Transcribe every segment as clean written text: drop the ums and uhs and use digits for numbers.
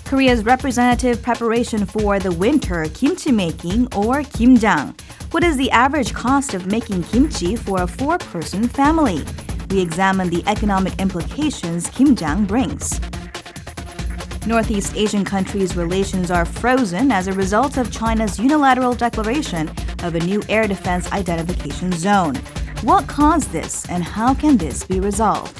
Korea's representative preparation for the winter kimchi-making or gimjang. What is the average cost of making kimchi for a 4-person family? We examine the economic implications gimjang brings. Northeast Asian countries' relations are frozen as a result of China's unilateral declaration of a new air defense identification zone. What caused this and how can this be resolved?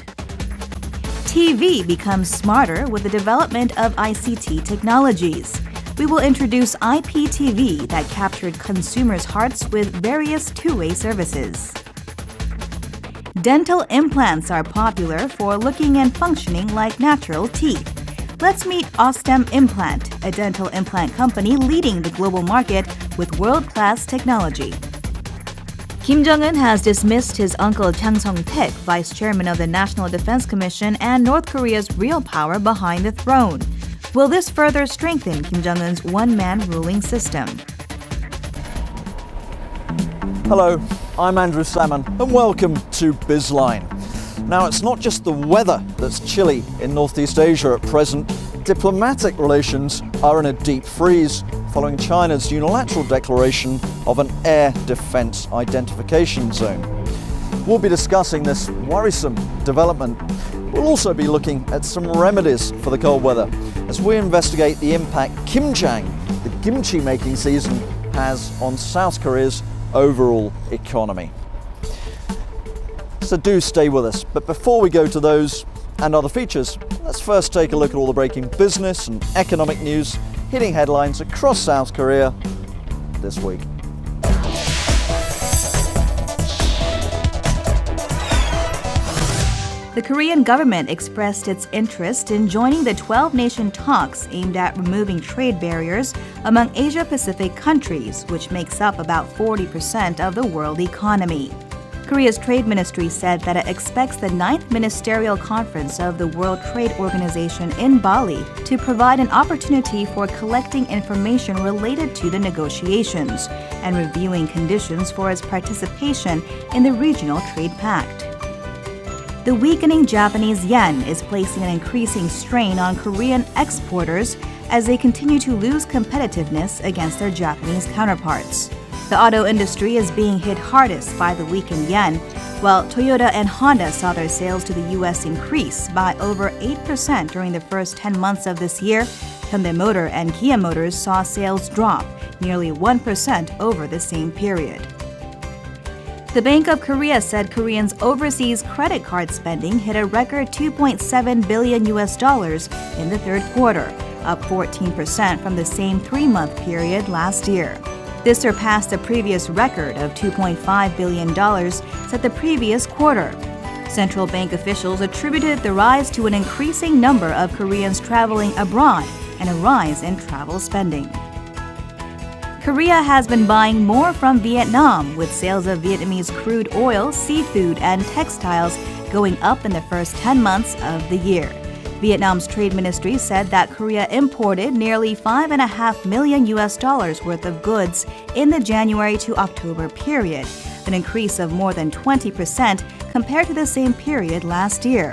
TV becomes smarter with the development of ICT technologies. We will introduce IPTV that captured consumers' hearts with various two-way services. Dental implants are popular for looking and functioning like natural teeth. Let's meet Ostem Implant, a dental implant company leading the global market with world-class technology. Kim Jong-un has dismissed his uncle Chang Song-taek, vice chairman of the National Defense Commission and North Korea's real power behind the throne. Will this further strengthen Kim Jong-un's one-man ruling system? Hello, I'm Andrew Salmon and welcome to Bizline. Now, it's not just the weather that's chilly in Northeast Asia at present. Diplomatic relations are in a deep freeze following China's unilateral declaration of an air defense identification zone. We'll be discussing this worrisome development. We'll also be looking at some remedies for the cold weather as we investigate the impact gimjang, the kimchi-making season, has on South Korea's overall economy. So do stay with us. But before we go to those and other features, let's first take a look at all the breaking business and economic news hitting headlines across South Korea this week. The Korean government expressed its interest in joining the 12-nation talks aimed at removing trade barriers among Asia-Pacific countries, which makes up about 40% of the world economy. Korea's Trade Ministry said that it expects the 9th Ministerial Conference of the World Trade Organization in Bali to provide an opportunity for collecting information related to the negotiations and reviewing conditions for its participation in the Regional Trade Pact. The weakening Japanese yen is placing an increasing strain on Korean exporters as they continue to lose competitiveness against their Japanese counterparts. The auto industry is being hit hardest by the weakened yen, while Toyota and Honda saw their sales to the U.S. increase by over 8% during the first 10 months of this year. Hyundai Motor and Kia Motors saw sales drop nearly 1% over the same period. The Bank of Korea said Koreans' overseas credit card spending hit a record $2.7 billion in the third quarter, up 14% from the same 3-month period last year. This surpassed the previous record of $2.5 billion set the previous quarter. Central bank officials attributed the rise to an increasing number of Koreans traveling abroad and a rise in travel spending. Korea has been buying more from Vietnam, with sales of Vietnamese crude oil, seafood, and textiles going up in the first 10 months of the year. Vietnam's trade ministry said that Korea imported nearly $5.5 million worth of goods in the January to October period, an increase of more than 20% compared to the same period last year.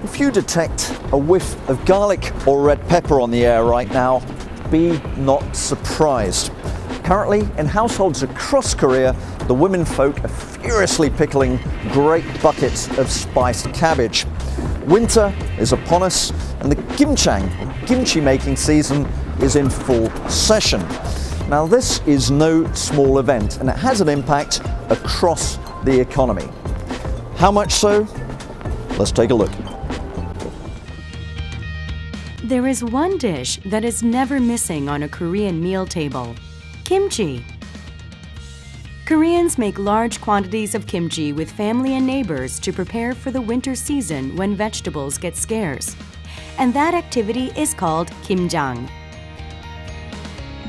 If you detect a whiff of garlic or red pepper on the air right now, be not surprised. Currently, in households across Korea, the women folk are furiously pickling great buckets of spiced cabbage. Winter is upon us, and the gimjang, kimchi-making season, is in full session. Now, this is no small event, and it has an impact across the economy. How much so? Let's take a look. There is one dish that is never missing on a Korean meal table: kimchi. Koreans make large quantities of kimchi with family and neighbors to prepare for the winter season when vegetables get scarce. And that activity is called gimjang.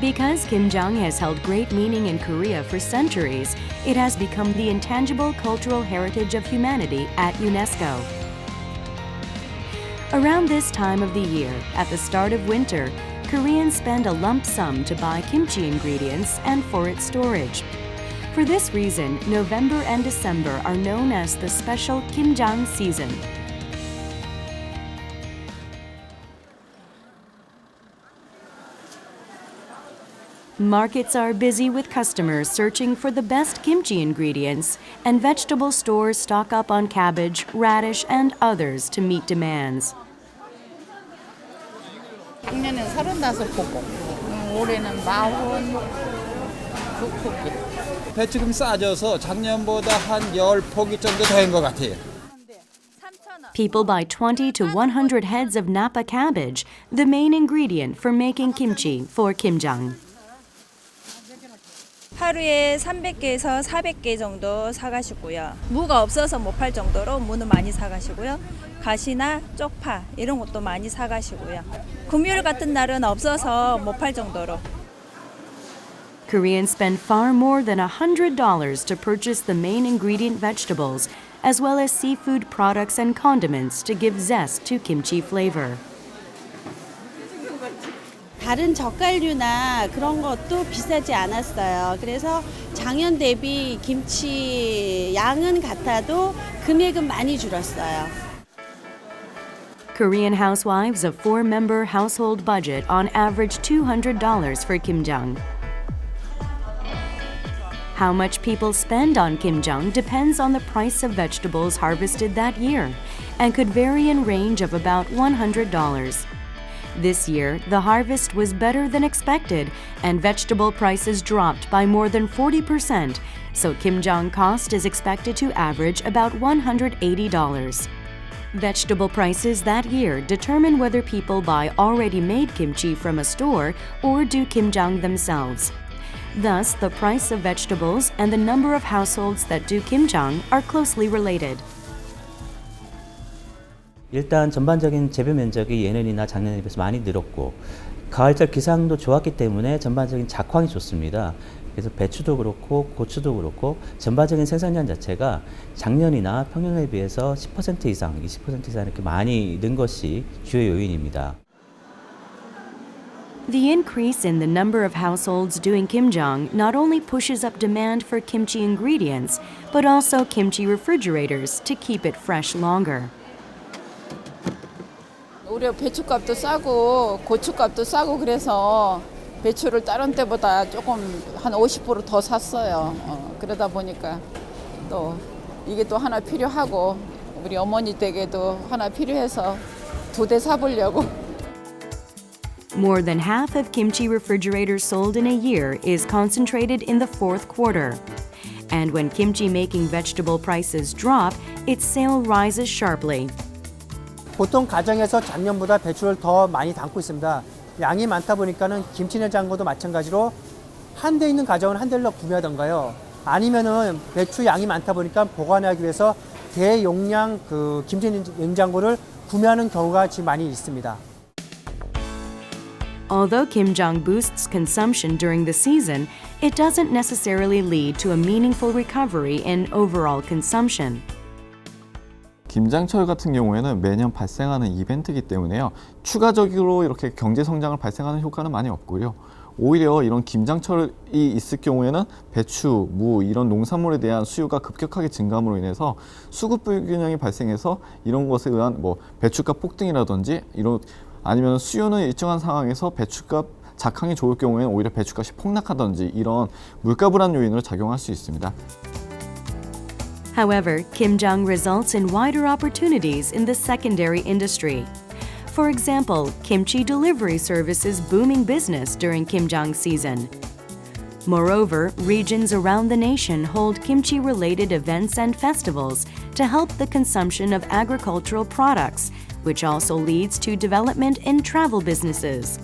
Because gimjang has held great meaning in Korea for centuries, it has become the intangible cultural heritage of humanity at UNESCO. Around this time of the year, at the start of winter, Koreans spend a lump sum to buy kimchi ingredients and for its storage. For this reason, November and December are known as the special gimjang season. Markets are busy with customers searching for the best kimchi ingredients, and vegetable stores stock up on cabbage, radish, and others to meet demands. 작년엔 35포기, 올해는 42포기. 배추금 싸져서 작년보다 한 10포기 정도 된 것 같아요. People buy 20 to 100 heads of napa cabbage, the main ingredient for making kimchi for gimjang. 하루에 300개에서 400개 정도 사가시고요. 무가 없어서 못 팔 정도로 무는 많이 사가시고요. 가시나 쪽파 이런 것도 많이 사가시고요. 금요일 같은 날은 없어서 못 팔 정도로. Koreans spend far more than $100 to purchase the main ingredient vegetables, as well as seafood products and condiments to give zest to kimchi flavor. 다른 젓갈류나 그런 것도 비싸지 않았어요. 그래서 작년 대비 김치 양은 같아도 금액은 많이 줄었어요. Korean housewives of 4-member household budget on average $200 for gimjang. How much people spend on gimjang depends on the price of vegetables harvested that year and could vary in range of about $100. This year, the harvest was better than expected and vegetable prices dropped by more than 40%, so gimjang cost is expected to average about $180. Vegetable prices that year determine whether people buy already made kimchi from a store or do gimjang themselves. Thus, the price of vegetables and the number of households that do gimjang are closely related. 일단 전반적인 재배 면적이 예년이나 작년에 비해서 많이 늘었고 가을철 기상도 좋았기 때문에 전반적인 작황이 좋습니다. 그래서 배추도 그렇고 고추도 그렇고 전반적인 생산량 자체가 작년이나 평년에 비해서 10% 이상, 20% 이상 이렇게 많이 는 것이 주요 요인입니다. The increase in the number of households doing gimjang not only pushes up demand for kimchi ingredients, but also kimchi refrigerators to keep it fresh longer. 올해 배추값도 싸고 고추값도 싸고 그래서 배추를 다른 때보다 조금 한 50% 더 샀어요. 그러다 보니까 또 이게 또 하나 필요하고 우리 어머니 댁에도 하나 필요해서 2대 사보려고. More than half of kimchi refrigerators sold in a year is concentrated in the fourth quarter. And when kimchi-making vegetable prices drop, its sale rises sharply. 보통 가정에서 작년보다 배추를 더 많이 담고 있습니다. 양이 많다 보니까는 김치 냉장고도 마찬가지로 한 대 있는 가정은 한 대를 더 구매하던가요. 아니면은 배추 양이 많다 보니까 보관하기 위해서 대용량 그 김치 냉장고를 구매하는 경우가 지금 많이 있습니다. Although gimjang boosts consumption during the season, it doesn't necessarily lead to a meaningful recovery in overall consumption. 김장철 같은 경우에는 매년 발생하는 이벤트이기 때문에요. 추가적으로 이렇게 경제 성장을 발생하는 효과는 많이 없고요. 오히려 이런 김장철이 있을 경우에는 배추, 무 이런 농산물에 대한 수요가 급격하게 증감으로 인해서 수급 불균형이 발생해서 이런 것에 의한 뭐 배추값 폭등이라든지 이런 아니면 수요는 일정한 상황에서 배추값 작황이 좋을 경우에는 오히려 배추값이 폭락하든지 이런 물가 불안 요인으로 작용할 수 있습니다. However, gimjang results in wider opportunities in the secondary industry. For example, kimchi delivery service is booming business during gimjang season. Moreover, regions around the nation hold kimchi-related events and festivals to help the consumption of agricultural products, which also leads to development in travel businesses.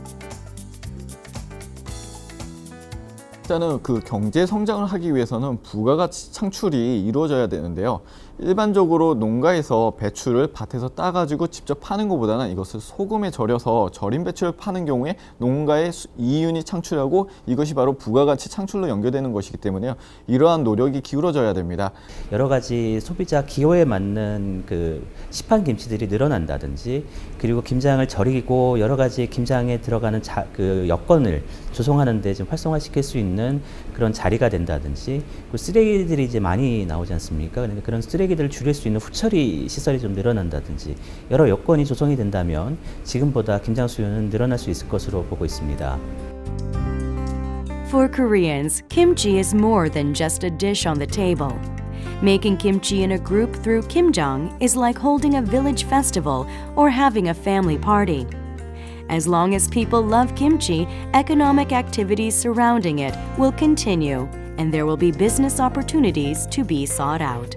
일단은 그 경제 성장을 하기 위해서는 부가가치 창출이 이루어져야 되는데요. 일반적으로 농가에서 배추를 밭에서 따가지고 직접 파는 것보다는 이것을 소금에 절여서 절인 배추를 파는 경우에 농가의 이윤이 창출하고 이것이 바로 부가가치 창출로 연결되는 것이기 때문에요. 이러한 노력이 기울어져야 됩니다. 여러 가지 소비자 기호에 맞는 그 시판 김치들이 늘어난다든지 그리고 김장을 절이고 여러 가지 김장에 들어가는 그 여건을 조성하는 데 좀 활성화시킬 수 있는 있는 그런 자리가 된다든지, 그 쓰레기들이 이제 많이 나오지 않습니까? 그러니까 그런 쓰레기들을 줄일 수 있는 후처리 시설이 좀 늘어난다든지 여러 여건이 조성이 된다면 지금보다 김장 수요는 늘어날 수 있을 것으로 보고 있습니다. For Koreans, kimchi is more than just a dish on the table. Making kimchi in a group through gimjang is like holding a village festival or having a family party. As long as people love kimchi, economic activities surrounding it will continue, and there will be business opportunities to be sought out.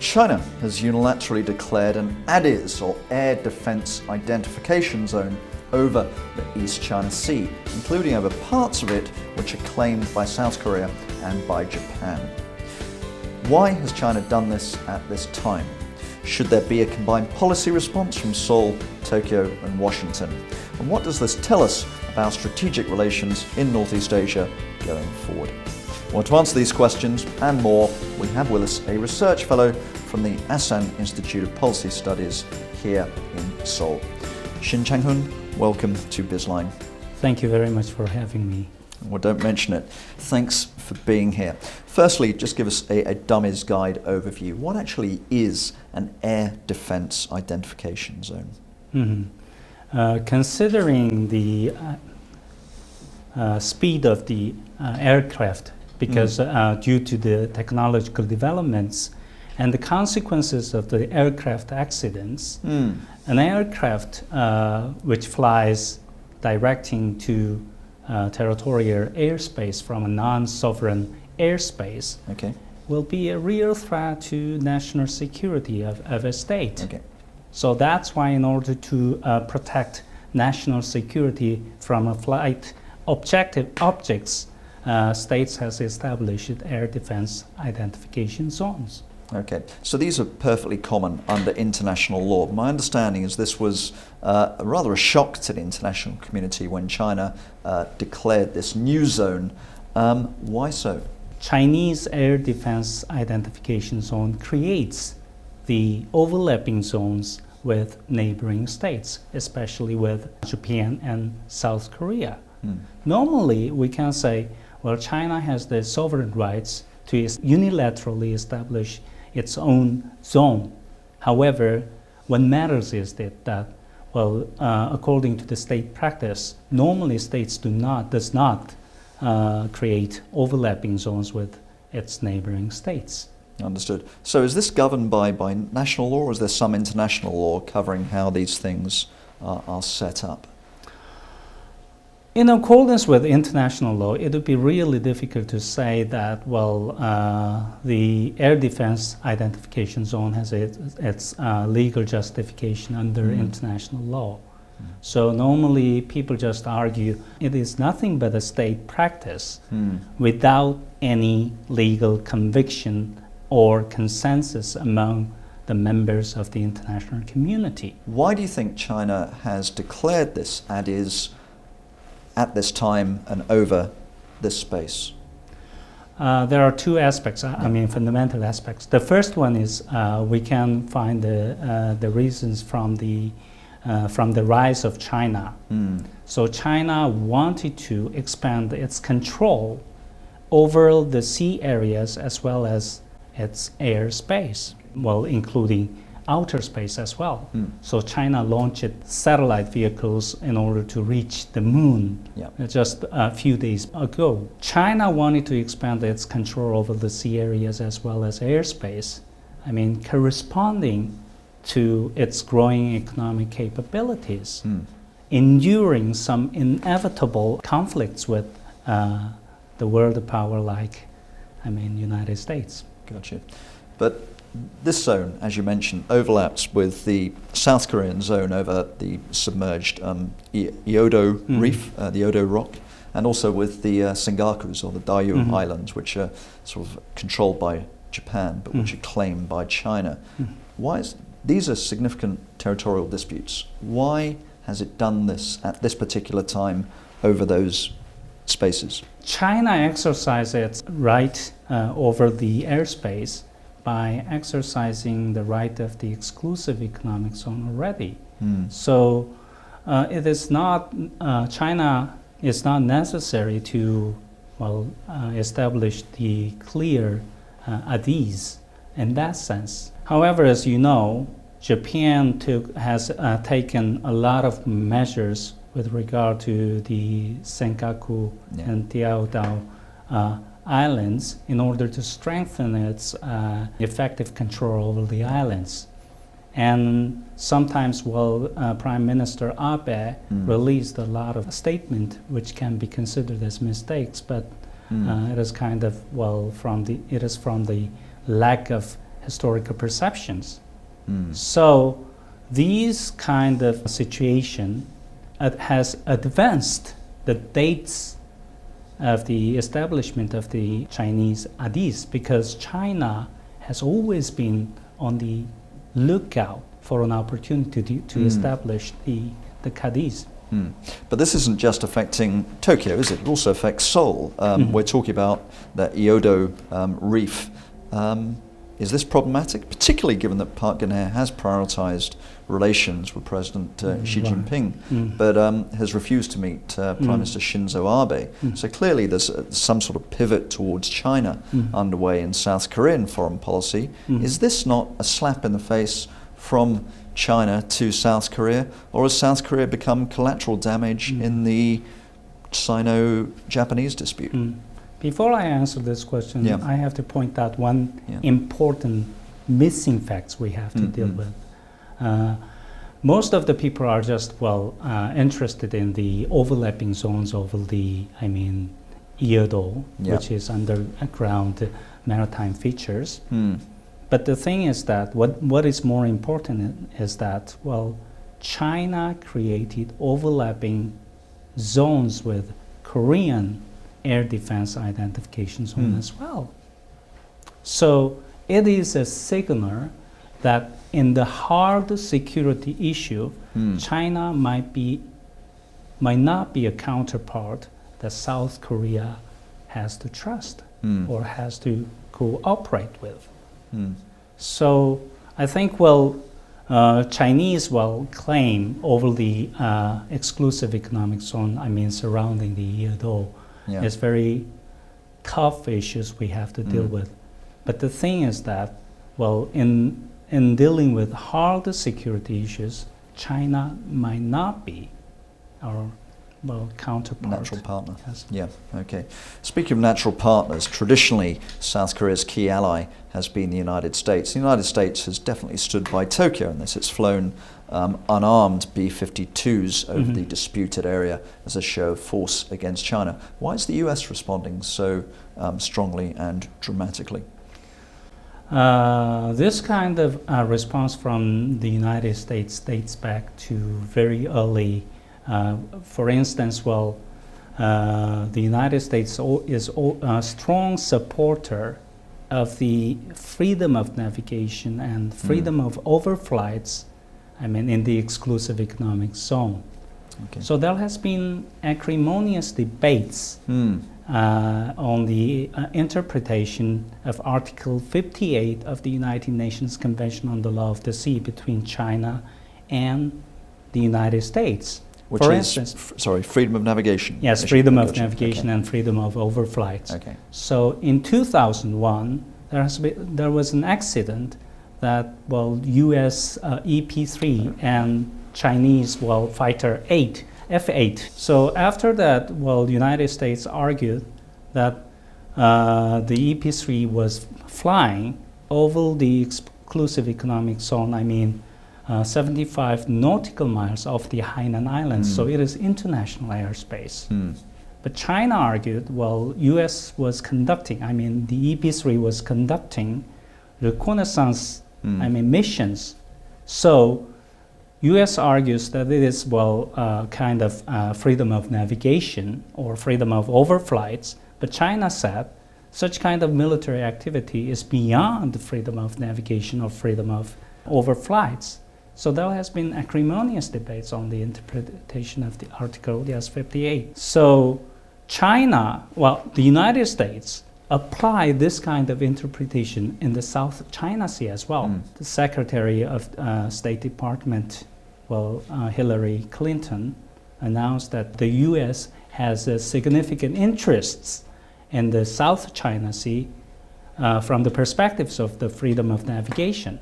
China has unilaterally declared an ADIZ, or Air Defense Identification Zone, over the East China Sea, including over parts of it which are claimed by South Korea and by Japan. Why has China done this at this time? Should there be a combined policy response from Seoul, Tokyo and Washington? And what does this tell us about strategic relations in Northeast Asia going forward? Well, to answer these questions and more, we have with us a research fellow from the Asan Institute of Policy Studies here in Seoul. Shin Chang-hun, welcome to Bizline. Thank you very much for having me. Well, don't mention it. Thanks for being here. Firstly, just give us a dummy's guide overview. What actually is an air defense identification zone? Considering the speed of the aircraft, because due to the technological developments and the consequences of the aircraft accidents, an aircraft which flies directing to territorial airspace from a non-sovereign airspace will be a real threat to national security of a state. So that's why, in order to protect national security from a flight objects, states has established air defense identification zones. Okay, so these are perfectly common under international law. My understanding is this was rather a shock to the international community when China declared this new zone. Why so? Chinese air defense identification zone creates the overlapping zones with neighboring states, especially with Japan and South Korea. Normally, we can say, well, China has the sovereign rights to unilaterally establish its own zone. However, what matters is that according to the state practice, normally states does not create overlapping zones with its neighboring states. Understood. So is this governed by national law, or is there some international law covering how these things are set up? In accordance with international law, it would be really difficult to say that, the air defense identification zone has its legal justification under international law. So normally people just argue it is nothing but a state practice without any legal conviction or consensus among the members of the international community. Why do you think China has declared this ADIZ at this time and over this space? There are two aspects, fundamental aspects. The first one is we can find the reasons from the rise of China. So China wanted to expand its control over the sea areas as well as its airspace, including outer space as well. So China launched satellite vehicles in order to reach the moon just a few days ago. China wanted to expand its control over the sea areas as well as airspace, corresponding to its growing economic capabilities, enduring some inevitable conflicts with the world power like, United States. Gotcha. But this zone, as you mentioned, overlaps with the South Korean zone over the submerged Yeodo Reef, the Yeodo Rock, and also with the Sengakus, or the Diaoyu Islands, which are sort of controlled by Japan, but which are claimed by China. These are significant territorial disputes. Why has it done this at this particular time over those spaces? China exercised its right over the airspace by exercising the right of the exclusive economic zone already. So it is not, China is not necessary to establish the clear ADIs in that sense. However, as you know, Japan has taken a lot of measures with regard to the Senkaku and Diaodao islands in order to strengthen its effective control over the islands. And sometimes, Prime Minister Abe released a lot of statements which can be considered as mistakes, but it is kind of from the lack of historical perceptions. So these kind of situation has advanced the dates of the establishment of the Chinese ADIs, because China has always been on the lookout for an opportunity to establish the CADIs. But this isn't just affecting Tokyo, is it? It also affects Seoul. We're talking about the Eodo Reef. Is this problematic, particularly given that Park Geun-hye has prioritized relations with President Xi Jinping, but has refused to meet Prime Minister Shinzo Abe? So clearly there's some sort of pivot towards China underway in South Korean foreign policy. Is this not a slap in the face from China to South Korea, or has South Korea become collateral damage in the Sino-Japanese dispute? Before I answer this question, I have to point out one important missing facts we have to deal with. Most of the people are just interested in the overlapping zones over the Eodo, which is underground maritime features. But the thing is that what is more important is that China created overlapping zones with Korean air defense identification zone as well. So it is a signal that in the hard security issue, China might not be a counterpart that South Korea has to trust or has to cooperate with. So I think Chinese claim over the exclusive economic zone, surrounding the Eodo, is very tough issues we have to deal with. But the thing is that, in dealing with hard security issues, China might not be our counterpart. Natural partner. Yes. Yeah, okay. Speaking of natural partners, traditionally South Korea's key ally has been the United States. The United States has definitely stood by Tokyo in this. It's flown unarmed B-52s over the disputed area as a show of force against China. Why is the US responding so strongly and dramatically? This kind of response from the United States dates back to very early. For instance, the United States is a strong supporter of the freedom of navigation and freedom of overflights, in the exclusive economic zone. Okay. So there has been acrimonious debates on the interpretation of Article 58 of the United Nations Convention on the Law of the Sea between China and the United States. Which For is, instance, freedom of navigation. Yes, freedom of navigation and freedom of overflights. Okay. So in 2001, there was an accident that U.S. EP-3 and Chinese fighter F-8. So after that, the United States argued that the EP-3 was flying over the exclusive economic zone. 75 nautical miles off the Hainan Islands, so it is international airspace. But China argued, U.S. was conducting, the EP-3 was conducting reconnaissance, missions. So U.S. argues that it is, kind of freedom of navigation or freedom of overflights, but China said such kind of military activity is beyond the freedom of navigation or freedom of overflights. So there has been acrimonious debates on the interpretation of the Article 58. So China, the United States apply this kind of interpretation in the South China Sea as well. The Secretary of State Department Hillary Clinton announced that the U.S. has significant interests in the South China Sea from the perspectives of the freedom of navigation.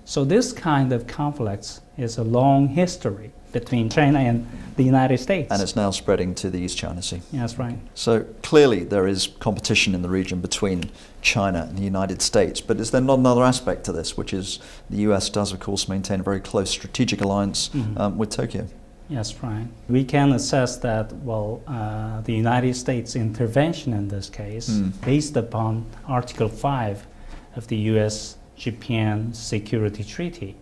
So this kind of conflicts is a long history between China and the United States. And it's now spreading to the East China Sea. That's right. So clearly there is competition in the region between China and the United States. But is there not another aspect to this, which is the US does, of course, maintain a very close strategic alliance with Tokyo? Yes, right. We can assess that, the United States intervention in this case, based upon Article 5 of the US-Japan Security Treaty.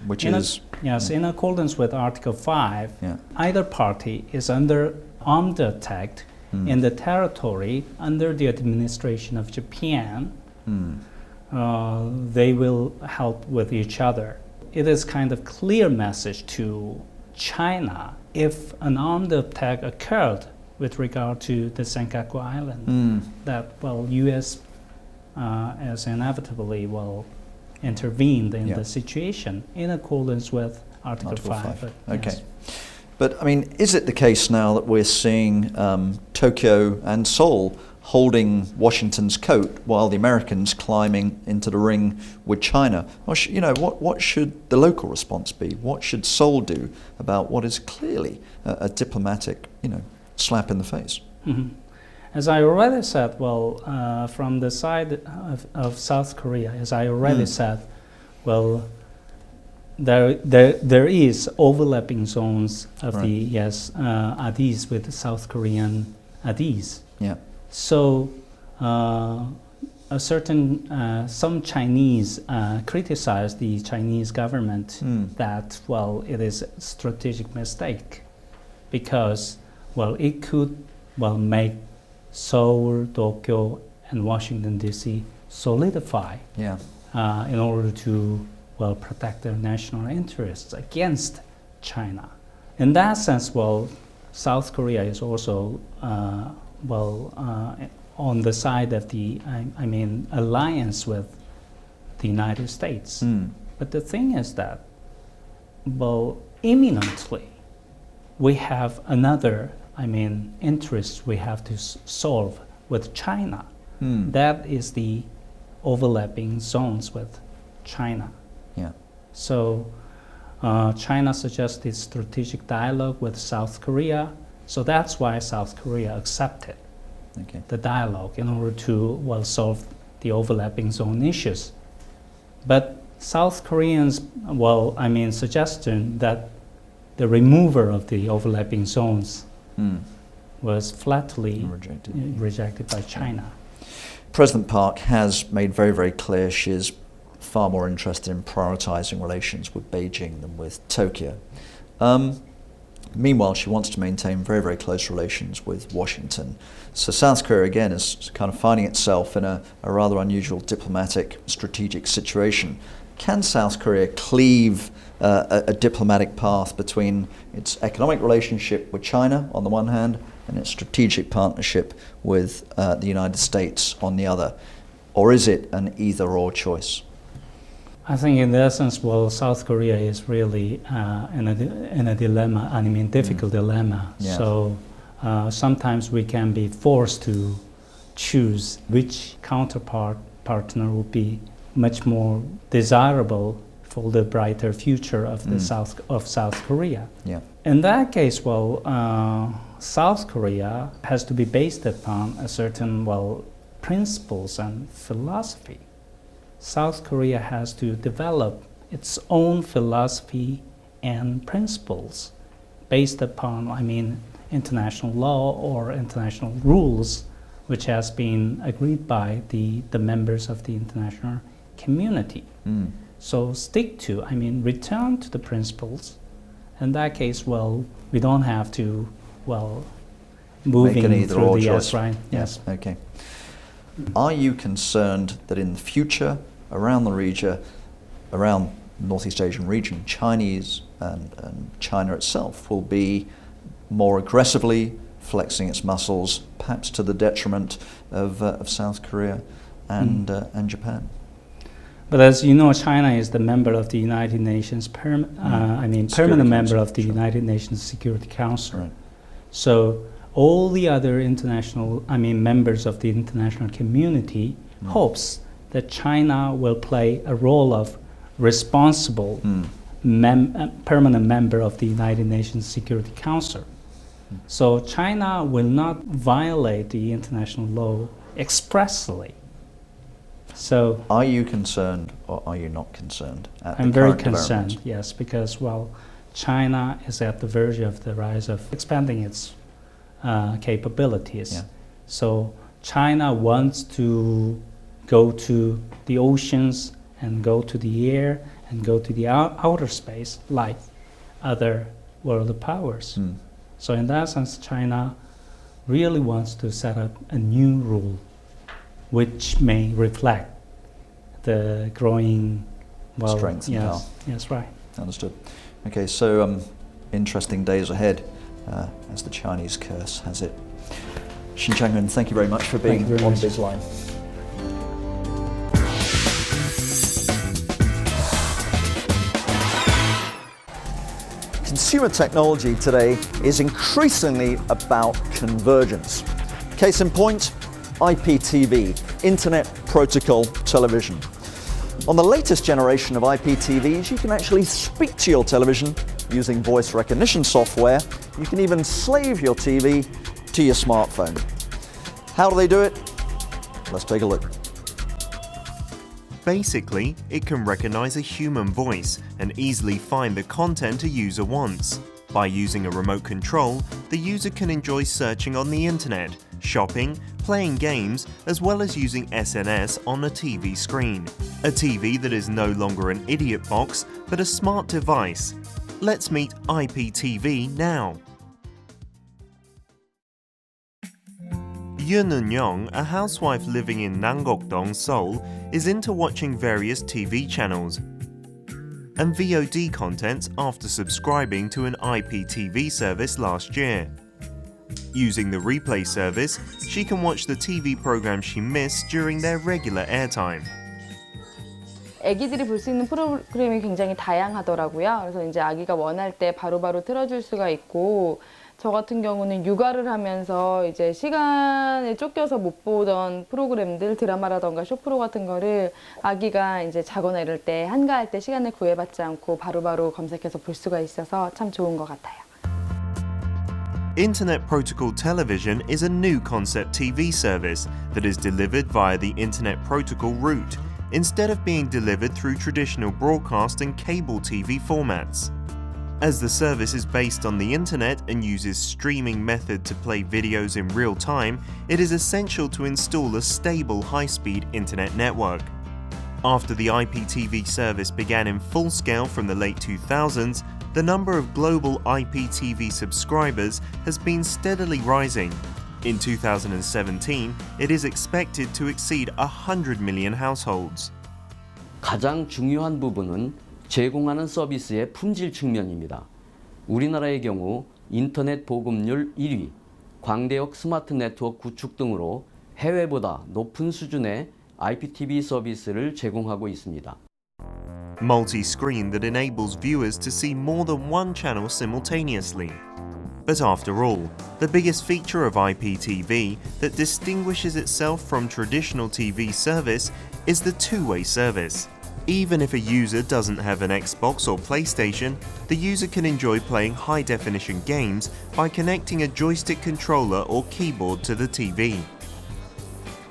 Which is? In accordance with Article 5, either party is under armed attack in the territory under the administration of Japan. They will help with each other. It is kind of clear message to China if an armed attack occurred with regard to the Senkaku Island, that U.S. As inevitably intervened in the situation in accordance with Article 5. Okay. Yes. But I mean, is it the case now that we're seeing Tokyo and Seoul holding Washington's coat while the Americans climbing into the ring with China? What should the local response be? What should Seoul do about what is clearly a diplomatic, slap in the face? As I already said, from the side of South Korea, as I already said, there is overlapping zones of the ADIs with the South Korean ADIs. Yeah. So some Chinese criticize the Chinese government that it is a strategic mistake because it could make Seoul, Tokyo, and Washington D.C. solidify in order to protect their national interests against China. In that sense, South Korea is also on the side of the alliance with the United States. But the thing is that imminently we have another interests we have to solve with China. That is the overlapping zones with China. Yeah. So China suggested strategic dialogue with South Korea. So that's why South Korea accepted the dialogue in order to solve the overlapping zone issues. But South Koreans, suggestion that the remover of the overlapping zones was flatly rejected by China. President Park has made very, very clear she is far more interested in prioritizing relations with Beijing than with Tokyo. Meanwhile, she wants to maintain very, very close relations with Washington. So South Korea, again, is kind of finding itself in a rather unusual diplomatic, strategic situation. Can South Korea cleave a diplomatic path between its economic relationship with China on the one hand and its strategic partnership with the United States on the other? Or is it an either-or choice? I think in essence, South Korea is really in a dilemma, difficult dilemma. Yeah. So sometimes we can be forced to choose which partner would be much more desirable for the brighter future of the South Korea. Yeah. In that case, South Korea has to be based upon a certain principles and philosophy. South Korea has to develop its own philosophy and principles based upon, international law or international rules, which has been agreed by the members of the international community. So stick to, return to the principles. In that case, we don't have to, moving make an either-or choice. Yes, right? Yes. Okay. Are you concerned that in the future, around the region, around Northeast Asian region, Chinese and China itself will be more aggressively flexing its muscles, perhaps to the detriment of South Korea and Japan? But as you know, China is the member of the United Nations, permanent member of the United Nations Security Council. Right. So all the other members of the international community hopes that China will play a role of responsible permanent member of the United Nations Security Council. So China will not violate the international law expressly. So are you concerned or are you not concerned at I'm the very current concerned, developments? yes, because, well, China is at the verge of the rise of expanding its capabilities. Yeah. So China wants to go to the oceans and go to the air and go to the outer space like other world powers. So in that sense, China really wants to set up a new rule which may reflect the growing Strength and power. Yes, right. Understood. Okay, so interesting days ahead, as the Chinese curse has it. Xin Changyun, thank you very much for being on Bizline. Consumer technology today is increasingly about convergence. Case in point, IPTV, Internet Protocol Television. On the latest generation of IPTVs, you can actually speak to your television using voice recognition software. You can even slave your TV to your smartphone. How do they do it? Let's take a look. Basically, it can recognize a human voice and easily find the content a user wants. By using a remote control, the user can enjoy searching on the internet, shopping, playing games, as well as using SNS on a TV screen. A TV that is no longer an idiot box, but a smart device. Let's meet IPTV now. Yun Eun-young, a housewife living in Nanggokdong, Seoul, is into watching various TV channels and VOD content after subscribing to an IPTV service last year. Using the replay service, she can watch the TV programs she missed during their regular airtime. 아기들이 볼 수 있는 프로그램이 굉장히 다양하더라고요. 그래서 이제 아기가 원할 때 바로바로 틀어줄 수가 있고, 저 같은 경우는 육아를 하면서 이제 시간에 쫓겨서 못 보던 프로그램들, 드라마라던가 쇼프로 같은 거를 아기가 이제 자거나 이럴 때 한가할 때 시간을 구애받지 않고 바로바로 검색해서 볼 수가 있어서 참 좋은 것 같아요. Internet Protocol Television is a new concept TV service that is delivered via the Internet Protocol route, instead of being delivered through traditional broadcast and cable TV formats. As the service is based on the internet and uses streaming method to play videos in real time, it is essential to install a stable high-speed internet network. After the IPTV service began in full scale from the late 2000s, the number of global IPTV subscribers has been steadily rising. In 2017, it is expected to exceed 100 million households. 가장 중요한 부분은 제공하는 서비스의 품질 측면입니다. 우리나라의 경우 인터넷 보급률 1위, 광대역 스마트 네트워크 구축 등으로 해외보다 높은 수준의 IPTV 서비스를 제공하고 있습니다. Multi-screen that enables viewers to see more than one channel simultaneously. But after all, the biggest feature of IPTV that distinguishes itself from traditional TV service is the two-way service. Even if a user doesn't have an Xbox or PlayStation, the user can enjoy playing high-definition games by connecting a joystick controller or keyboard to the TV.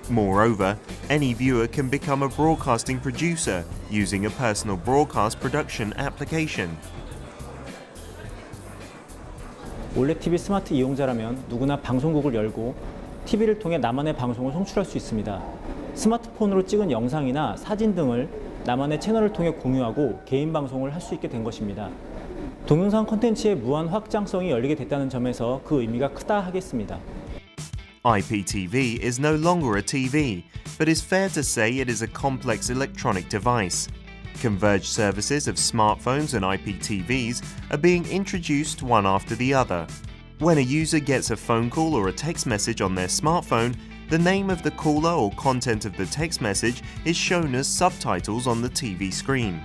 Moreover, any viewer can become a broadcasting producer using a personal broadcast production application. 올레 TV 스마트 이용자라면 누구나 방송국을 열고 TV를 통해 나만의 방송을 송출할 수 있습니다. 스마트폰으로 찍은 영상이나 사진 등을 나만의 채널을 통해 공유하고 개인 방송을 할 수 있게 된 것입니다. 동영상 콘텐츠의 무한 확장성이 열리게 됐다는 점에서 그 의미가 크다 하겠습니다. IPTV is no longer a TV, but is fair to say it is a complex electronic device. Converged services of smartphones and IPTVs are being introduced one after the other. When a user gets a phone call or a text message on their smartphone, The name of the caller or content of the text message is shown as subtitles on the TV screen.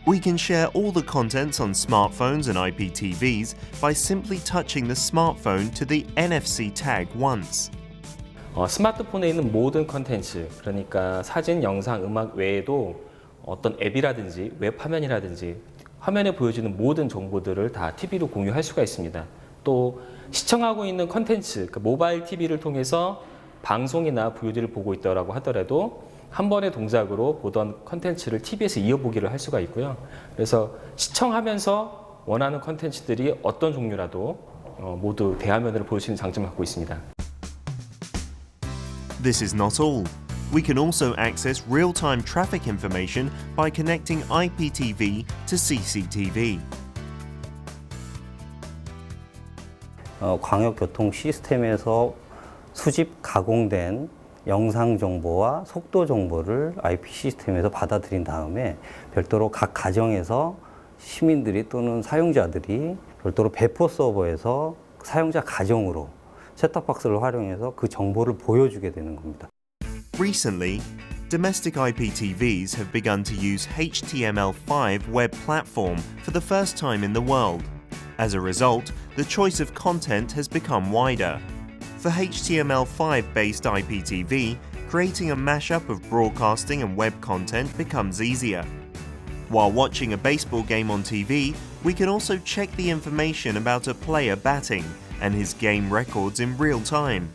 We can share all the contents on smartphones and IPTVs by simply touching the smartphone to the NFC tag once. 스마트폰에 있는 모든 컨텐츠, 그러니까 사진, 영상, 음악 외에도 어떤 앱이라든지 웹 화면이라든지 화면에 보여지는 모든 정보들을 다 TV로 공유할 수가 있습니다. 또 시청하고 있는 컨텐츠, 그러니까 모바일 TV를 통해서 방송이나 VOD를 보고 있다고 하더라도 한 번의 동작으로 보던 컨텐츠를 TV에서 이어보기를 할 수가 있고요. 그래서 시청하면서 원하는 컨텐츠들이 어떤 종류라도 모두 대화면으로 볼 수 있는 장점을 갖고 있습니다. This is not all. We can also access real-time traffic information by connecting IPTV to CCTV. 광역교통 시스템에서 수집 가공된 영상 정보와 속도 정보를 IP 시스템에서 받아들인 다음에 별도로 각 가정에서 시민들이 또는 사용자들이 별도로 배포 서버에서 사용자 가정으로 셋톱박스를 활용해서 그 정보를 보여주게 되는 겁니다. Recently, domestic IPTVs have begun to use HTML5 web platform for the first time in the world. As a result, the choice of content has become wider. For HTML5-based IPTV, creating a mashup of broadcasting and web content becomes easier. While watching a baseball game on TV, we can also check the information about a player batting and his game records in real time.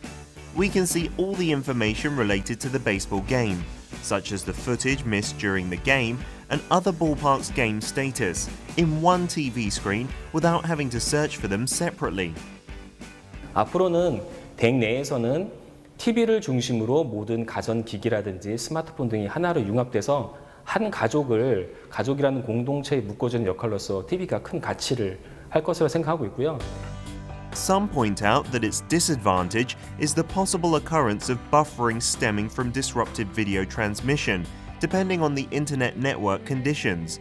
We can see all the information related to the baseball game, such as the footage missed during the game and other ballparks' game status, in one TV screen without having to search for them separately. 앞으로는 댁 내에서는 TV를 중심으로 모든 가전기기라든지 스마트폰 등이 하나로 융합돼서 한 가족이라는 공동체에 묶어주는 역할로서 TV가 큰 가치를 할 것으로 생각하고 있고요. Some point out that its disadvantage is the possible occurrence of buffering stemming from disrupted video transmission, depending on the internet network conditions.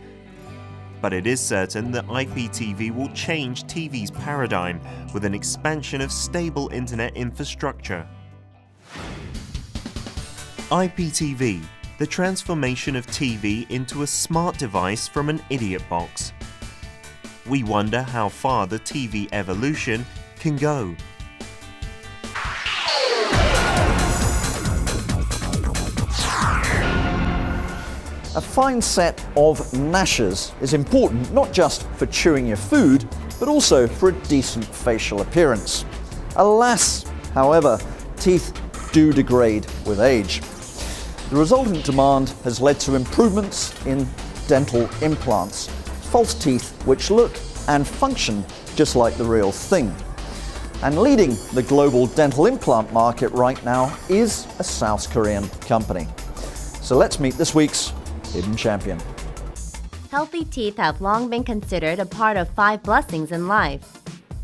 But it is certain that IPTV will change TV's paradigm with an expansion of stable internet infrastructure. IPTV, the transformation of TV into a smart device from an idiot box. We wonder how far the TV evolution can go. A fine set of gnashers is important not just for chewing your food, but also for a decent facial appearance. Alas, however, teeth do degrade with age. The resultant demand has led to improvements in dental implants, false teeth which look and function just like the real thing. And leading the global dental implant market right now is a South Korean company. So let's meet this week's hidden champion. Healthy teeth have long been considered a part of 5 blessings in life.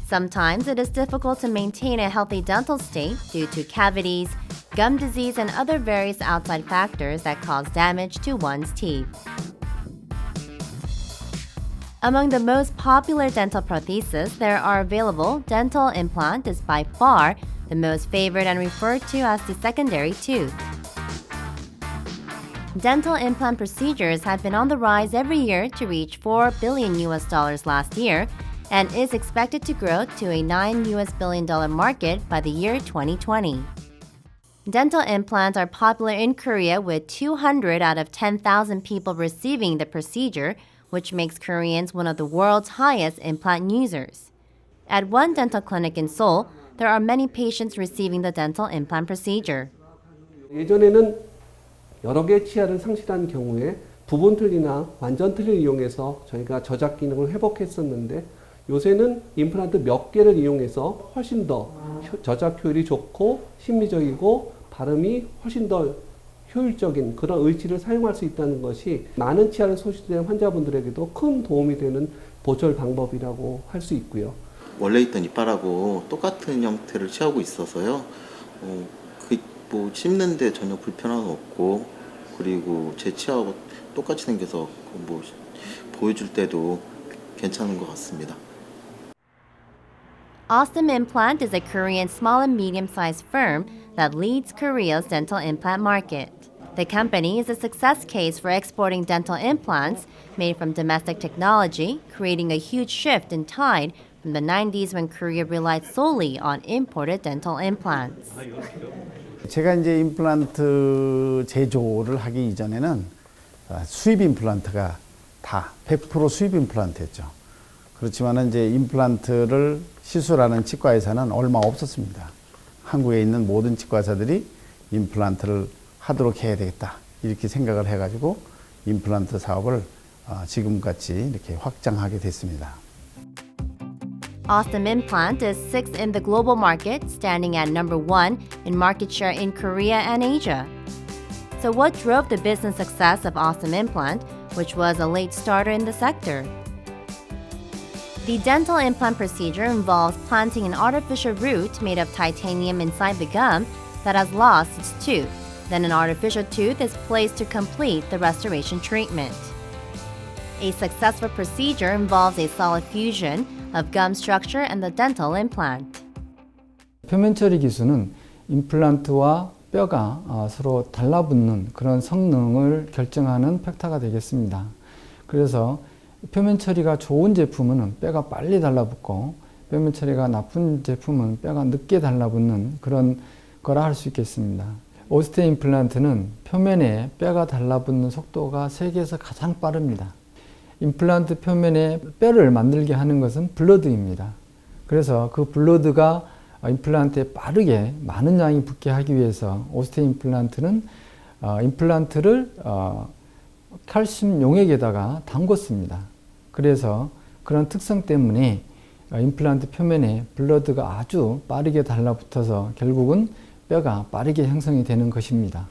Sometimes it is difficult to maintain a healthy dental state due to cavities, gum disease, and other various outside factors that cause damage to one's teeth. Among the most popular dental prostheses there are available, dental implant is by far the most favored and referred to as the secondary tooth. Dental implant procedures have been on the rise every year to reach $4 billion last year and is expected to grow to a $9 billion market by the year 2020. Dental implants are popular in Korea with 200 out of 10,000 people receiving the procedure, which makes Koreans one of the world's highest implant users. At one dental clinic in Seoul, there are many patients receiving the dental implant procedure. 예전에는 여러 개의 치아를 상실한 경우에 부분 틀니나 완전 틀니를 이용해서 저희가 저작 기능을 회복했었는데 요새는 임플란트 몇 개를 이용해서 훨씬 더 저작 효율이 좋고 심리적이고 발음이 훨씬 더 효율적인 그런 의치를 사용할 수 있다는 것이 많은 치아를 소실된 환자분들에게도 큰 도움이 되는 보철 방법이라고 할 수 있고요. 원래 있던 이빨하고 똑같은 형태를 취하고 있어서요. 뭐 씹는데 전혀 불편함 없고 그리고 제 치아하고 똑같이 생겨서 뭐 보여줄 때도 괜찮은 것 같습니다. Awesome Implant is a Korean small and medium-sized firm that leads Korea's dental implant market. The company is a success case for exporting dental implants made from domestic technology, creating a huge shift in tide from the 90s when Korea relied solely on imported dental implants. 제가 이제 임플란트 제조를 하기 이전에는 수입 임플란트가 다 100% 수입 임플란트였죠. 그렇지만 이제 임플란트를 시술하는 치과의사는 얼마 없었습니다. 한국에 있는 모든 치과의사들이 임플란트를 하도록 해야 되겠다 이렇게 생각을 해가지고 임플란트 사업을 지금같이 이렇게 확장하게 됐습니다. Awesome Implant is sixth in the global market, standing at number 1 in market share in Korea and Asia. So what drove the business success of Awesome Implant, which was a late starter in the sector? The dental implant procedure involves planting an artificial root made of titanium inside the gum that has lost its tooth. Then an artificial tooth is placed to complete the restoration treatment. A successful procedure involves a solid fusion of gum structure and the dental implant. 표면 처리 기술은 임플란트와 뼈가 서로 달라붙는 그런 성능을 결정하는 팩터가 되겠습니다. 그래서 표면 처리가 좋은 제품은 뼈가 빨리 달라붙고 표면 처리가 나쁜 제품은 뼈가 늦게 달라붙는 그런 거라 할 수 있겠습니다. 오스테 임플란트는 표면에 뼈가 달라붙는 속도가 세계에서 가장 빠릅니다. 임플란트 표면에 뼈를 만들게 하는 것은 블러드입니다. 그래서 그 블러드가 임플란트에 빠르게 많은 양이 붙게 하기 위해서 오스테 임플란트는 임플란트를 칼슘 용액에다가 담궜습니다. 그래서 그런 특성 때문에 임플란트 표면에 블러드가 아주 빠르게 달라붙어서 결국은 뼈가 빠르게 형성이 되는 것입니다.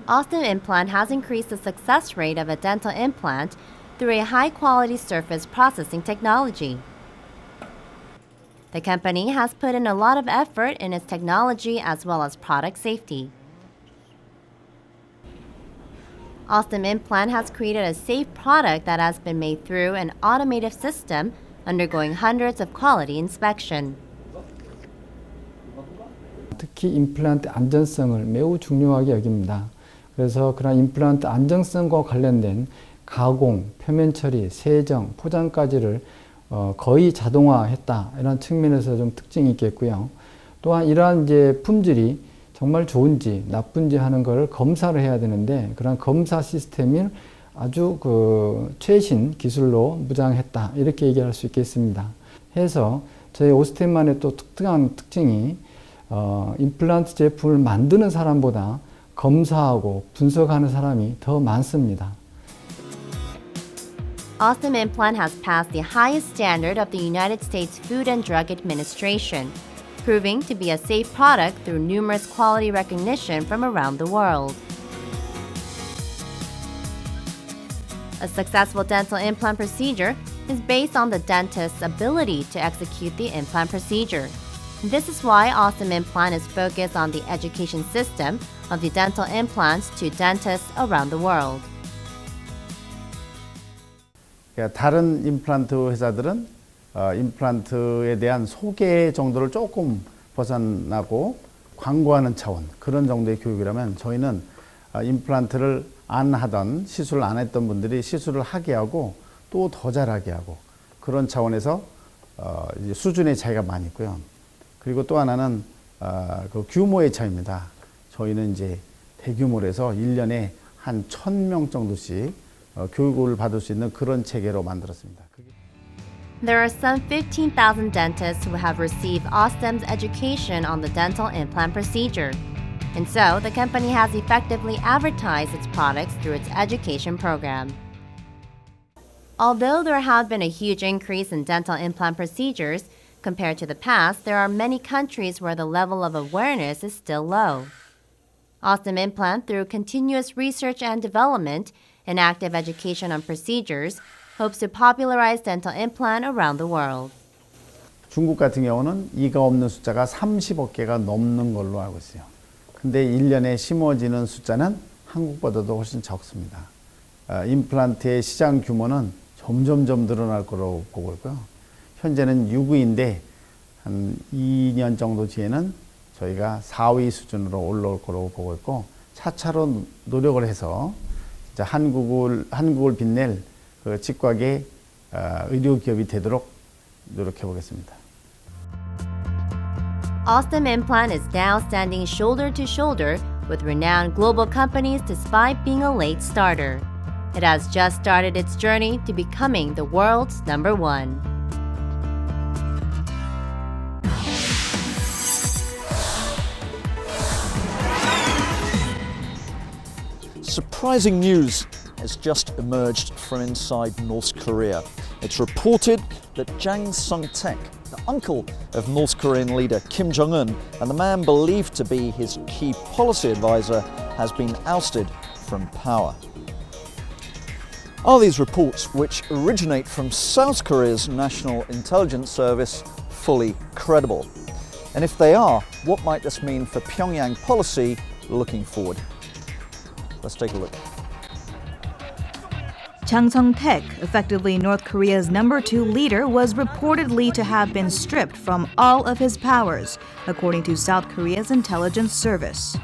Awesome Implant has increased the success rate of a dental implant through a high-quality surface processing technology. The company has put in a lot of effort in its technology as well as product safety. Awesome Implant has created a safe product that has been made through an automated system undergoing hundreds of quality inspection. 특히 임플란트 안전성을 매우 중요하게 여깁니다. 그래서 그런 임플란트 안정성과 관련된 가공, 표면 처리, 세정, 포장까지를 거의 자동화했다 이런 측면에서 좀 특징이 있겠고요. 또한 이러한 이제 품질이 정말 좋은지 나쁜지 하는 걸 검사를 해야 되는데 그런 검사 시스템을 아주 최신 기술로 무장했다 이렇게 얘기할 수 있겠습니다. 해서 저희 오스템만의 또 특징한 특징이 임플란트 제품을 만드는 사람보다 검사하고 분석하는 사람이 더 많습니다. Awesome Implant has passed the highest standard of the United States Food and Drug Administration, proving to be a safe product through numerous quality recognition from around the world. A successful dental implant procedure is based on the dentist's ability to execute the implant procedure. This is why Awesome Implant is focused on the education system of the dental implants to dentists around the world. 다른 임플란트 회사들은 임플란트에 대한 소개 정도를 조금 벗어나고 광고하는 차원 그런 정도의 교육이라면 저희는 임플란트를 안 하던 시술을 안 했던 분들이 시술을 하게 하고 또 더 잘하게 하고 그런 차원에서 이제 수준의 차이가 많이 있고요. 그리고 또 하나는 그 규모의 차이입니다. 저희는 이제 대규모로 해서 1년에 한 1,000명 정도씩 교육을 받을 수 있는 그런 체계로 만들었습니다. There are some 15,000 dentists who have received Awesom's education on the dental implant procedure. And so, the company has effectively advertised its products through its education program. Although there has been a huge increase in dental implant procedures, compared to the past, there are many countries where the level of awareness is still low. Awesome Implant, through continuous research and development and active education on procedures, hopes to popularize dental implant around the world. 중국 같은 경우는 이가 없는 숫자가 30억 개가 넘는 걸로 알고 있어요. 근데 1년에 심어지는 숫자는 한국보다도 훨씬 적습니다. 임플란트의 시장 규모는 점점점 늘어날 거라고 보고 있고요. 현재는 6위인데 한 2년 정도 뒤에는 저희가 4위 수준으로 올라올 거라고 보고 있고 차차로 노력을 해서 진짜 한국을 빛낼 그 치과계 의료 기업이 되도록 노력해 보겠습니다. Ostem Implant is now standing shoulder to shoulder with renowned global companies despite being a late starter. It has just started its journey to becoming the world's #1. Surprising news has just emerged from inside North Korea. It's reported that Jang Sung-taek, the uncle of North Korean leader Kim Jong-un and the man believed to be his key policy advisor, has been ousted from power. Are these reports, which originate from South Korea's National Intelligence Service, fully credible? And if they are, what might this mean for Pyongyang policy looking forward? Let's take a look. Jang Sung-taek, effectively North Korea's #2 leader, was reportedly to have been stripped from all of his powers, according to South Korea's intelligence service.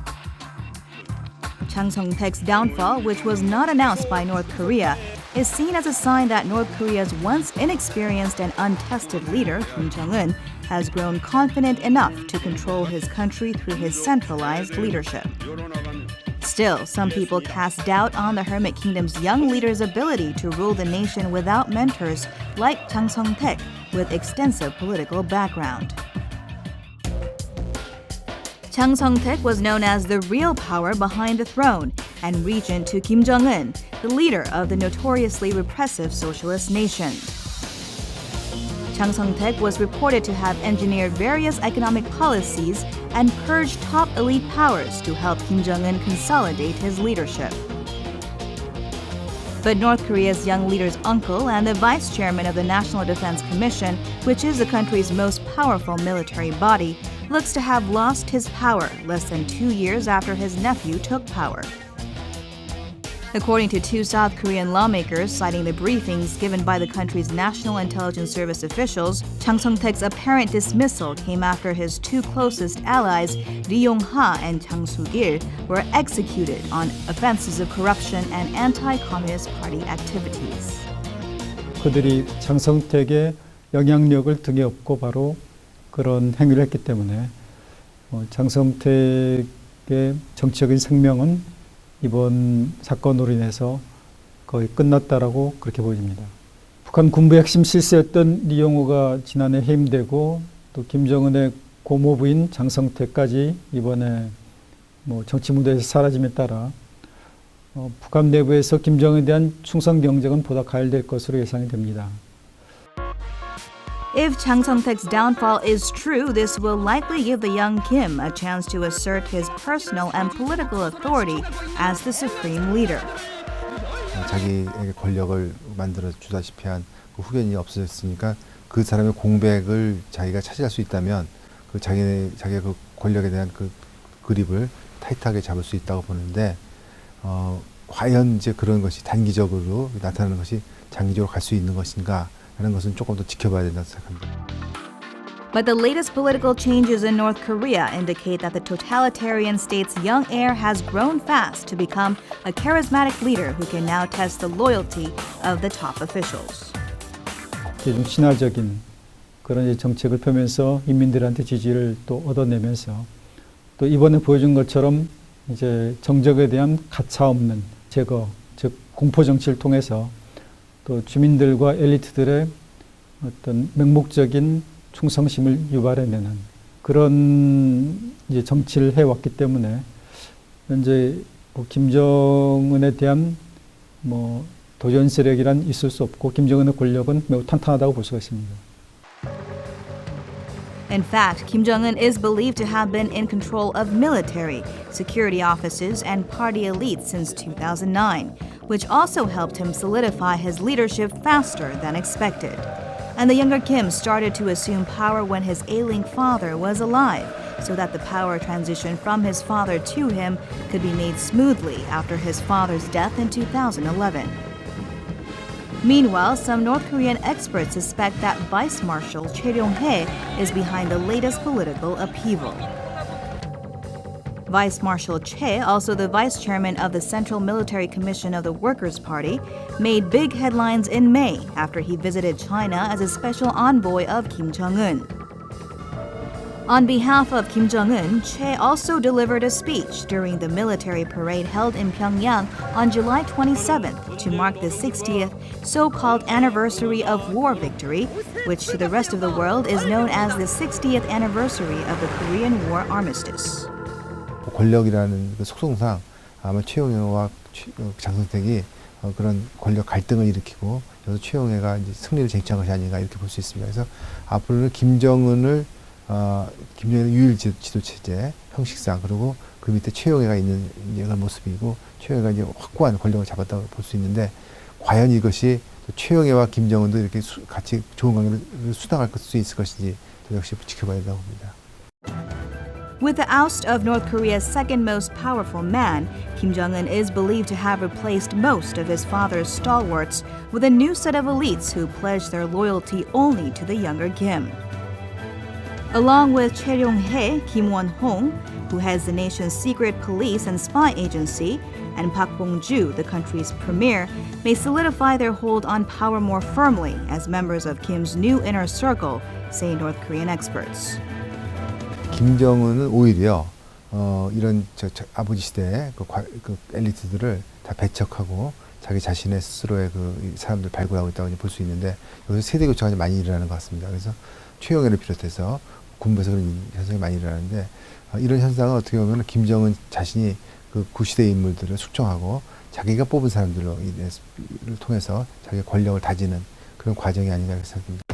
Jang Sung-taek's downfall, which was not announced by North Korea, is seen as a sign that North Korea's once inexperienced and untested leader, Kim Jong-un, has grown confident enough to control his country through his centralized leadership. Still, some people cast doubt on the Hermit Kingdom's young leader's ability to rule the nation without mentors like Jang Sung-taek, with extensive political background. Jang Sung-taek was known as the real power behind the throne and regent to Kim Jong-un, the leader of the notoriously repressive socialist nation. Jang Sung-taek was reported to have engineered various economic policies and purged top elite powers to help Kim Jong-un consolidate his leadership. But North Korea's young leader's uncle and the vice chairman of the National Defense Commission, which is the country's most powerful military body, looks to have lost his power less than 2 years after his nephew took power. According to 2 South Korean lawmakers citing the briefings given by the country's National Intelligence Service officials, Jang Sung-taek's apparent dismissal came after his 2 closest allies, Ri Yong-ha and Jang Soo-gil, were executed on offenses of corruption and anti-communist party activities. 그들이 장성택의 영향력을 등에 업고 바로 그런 행위를 했기 때문에 장성택의 정치적인 생명은 이번 사건으로 인해서 거의 끝났다라고 그렇게 보입니다. 북한 군부의 핵심 실세였던 리용호가 지난해 해임되고 또 김정은의 고모부인 장성택까지 이번에 정치 무대에서 사라짐에 따라 북한 내부에서 김정은에 대한 충성 경쟁은 보다 가열될 것으로 예상이 됩니다. If Jang Sung-taek's downfall is true, this will likely give the young Kim a chance to assert his personal and political authority as the supreme leader. 자기에게 권력을 만들어 주다시피 한 그 후견이 없어졌으니까 그 사람의 공백을 자기가 차지할 수 있다면 그 자기의 그 권력에 대한 그 그립을 타이트하게 잡을 수 있다고 보는데 과연 이제 그런 것이 단기적으로 나타나는 것이 장기적으로 갈 수 있는 것인가? 하는 것은 조금 더 지켜봐야 된다고 생각합니다. But the latest political changes in North Korea indicate that the totalitarian state's young heir has grown fast to become a charismatic leader who can now test the loyalty of the top officials. 좀 친화적인 그런 정책을 펴면서 인민들한테 지지를 또 얻어내면서 또 이번에 보여준 것처럼 이제 정적에 대한 가차 없는 제거, 즉 공포 정치를 통해서 또 주민들과 엘리트들의 어떤 맹목적인 충성심을 유발해내는 그런 이제 정치를 해왔기 때문에 현재 김정은에 대한 도전 세력이란 있을 수 없고 김정은의 권력은 매우 탄탄하다고 볼 수가 있습니다. In fact, Kim Jong-un is believed to have been in control of military, security offices, and party elites since 2009, which also helped him solidify his leadership faster than expected. And the younger Kim started to assume power when his ailing father was alive, so that the power transition from his father to him could be made smoothly after his father's death in 2011. Meanwhile, some North Korean experts suspect that Vice Marshal Choi Ryong-hae is behind the latest political upheaval. Vice Marshal Choi, also the vice chairman of the Central Military Commission of the Workers' Party, made big headlines in May after he visited China as a special envoy of Kim Jong-un. On behalf of Kim Jong-un, Choi also delivered a speech during the military parade held in Pyongyang on July 27th to mark the 60th so-called anniversary of war victory, which to the rest of the world is known as the 60th anniversary of the Korean War armistice. 권력이라는 그 속성상 아마 최용해와 장성택이 그런 권력 갈등을 일으키고 그래서 최용해가 이제 승리를 쟁취한 것이 아닌가 이렇게 볼 수 있습니다. 그래서 앞으로는 김정은의 유일 지도 체제 형식상 그리고 그 밑에 최용해가 있는 그런 모습이고 최용해가 이제 확고한 권력을 잡았다고 볼 수 있는데 과연 이것이 최용해와 김정은도 이렇게 같이 좋은 관계를 수당할 수 있을 것인지 역시 지켜봐야 된다고 봅니다. With the oust of North Korea's second most powerful man, Kim Jong-un is believed to have replaced most of his father's stalwarts with a new set of elites who pledge their loyalty only to the younger Kim. Along with Choi Ryong-hae, Kim Won-hong, who heads the nation's secret police and spy agency, and Park Bong-ju, the country's premier, may solidify their hold on power more firmly as members of Kim's new inner circle, say North Korean experts. 김정은은 오히려 이런 아버지 시대의 그 엘리트들을 다 배척하고 자기 자신의 스스로의 그 사람들 발굴하고 있다고 볼 수 있는데 여기서 세대 교체가 많이 일어나는 것 같습니다. 그래서 최영애를 비롯해서 군부에서 그런 현상이 많이 일어나는데 이런 현상은 어떻게 보면 김정은 자신이 그 구시대의 인물들을 숙청하고 자기가 뽑은 사람들을 통해서 자기의 권력을 다지는 그런 과정이 아닌가 생각합니다.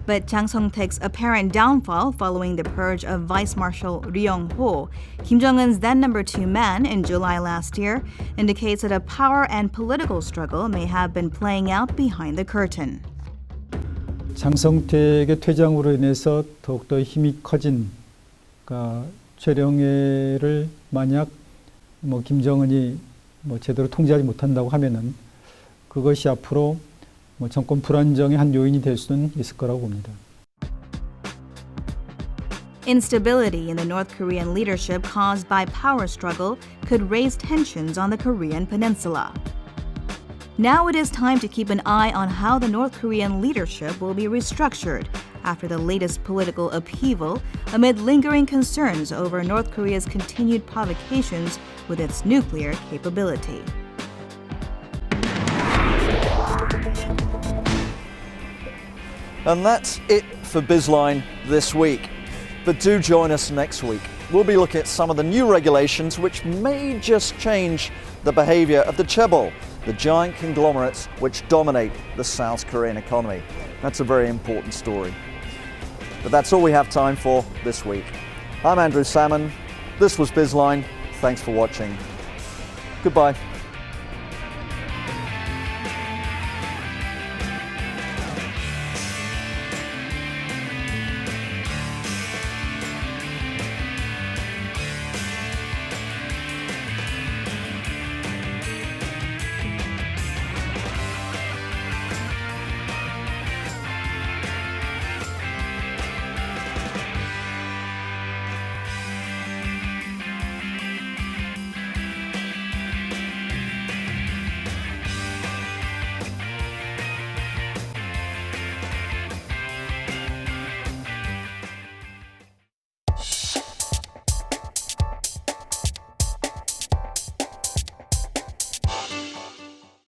But Jang Song-taek's apparent downfall following the purge of Vice Marshal Ri Yong-ho, Kim Jong-un's then number 2 man in July last year, indicates that a power and political struggle may have been playing out behind the curtain. 장성택의 퇴장으로 인해서 더욱더 힘이 커진 최령해를 만약 김정은이 제대로 통제하지 못한다고 하면은 그것이 앞으로 정권 불안정의 한 요인이 될 수는 있을 거라고 봅니다. Instability in the North Korean leadership caused by power struggle could raise tensions on the Korean peninsula. Now it is time to keep an eye on how the North Korean leadership will be restructured after the latest political upheaval amid lingering concerns over North Korea's continued provocations with its nuclear capability. And that's it for Bizline this week. But do join us next week. We'll be looking at some of the new regulations which may just change the behavior of the chaebol, the giant conglomerates which dominate the South Korean economy. That's a very important story. But that's all we have time for this week. I'm Andrew Salmon. This was Bizline. Thanks for watching. Goodbye.